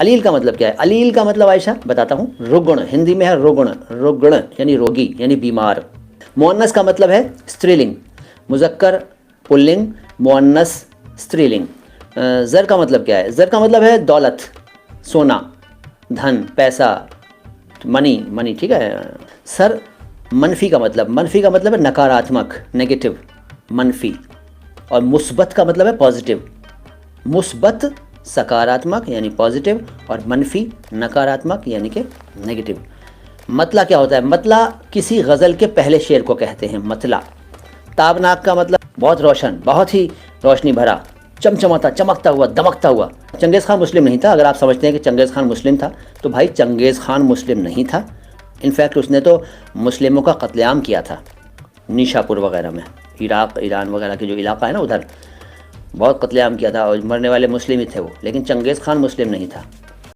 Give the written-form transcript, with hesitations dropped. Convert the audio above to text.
अलील का मतलब क्या है? अलील का मतलब आयशा बताता हूँ, रुग्ण, हिंदी में है रुग्ण, रुग्ण यानी रोगी यानी बीमार। मुअन्नस का मतलब है स्त्रीलिंग, मुजक्कर पुल्लिंग, मुअन्नस स्त्रीलिंग। ज़र का मतलब क्या है? ज़र का मतलब है दौलत, सोना, धन, पैसा, मनी, मनी, ठीक है। सर मनफी का मतलब है नकारात्मक, नेगेटिव, मनफी। और मुस्बत का मतलब है पॉजिटिव। मुस्बत सकारात्मक यानी पॉजिटिव, और मनफी नकारात्मक यानी कि नेगेटिव। मतला क्या होता है? मतला किसी गज़ल के पहले शेर को कहते हैं, मतला। ताबनाक का मतलब बहुत रोशन, बहुत ही रोशनी भरा, चमचमाता, चमकता हुआ, दमकता हुआ। चंगेज़ खान मुस्लिम नहीं था। अगर आप समझते हैं कि चंगेज़ खान मुस्लिम था, तो भाई चंगेज़ खान मुस्लिम नहीं था। इनफैक्ट उसने तो मुस्लिमों का कत्लेआम किया था निशापुर वगैरह में, इराक़ ईरान वगैरह के जो इलाका है ना, उधर बहुत कत्लेआम किया था, और मरने वाले मुस्लिम ही थे वो। लेकिन चंगेज़ खान मुस्लिम नहीं था।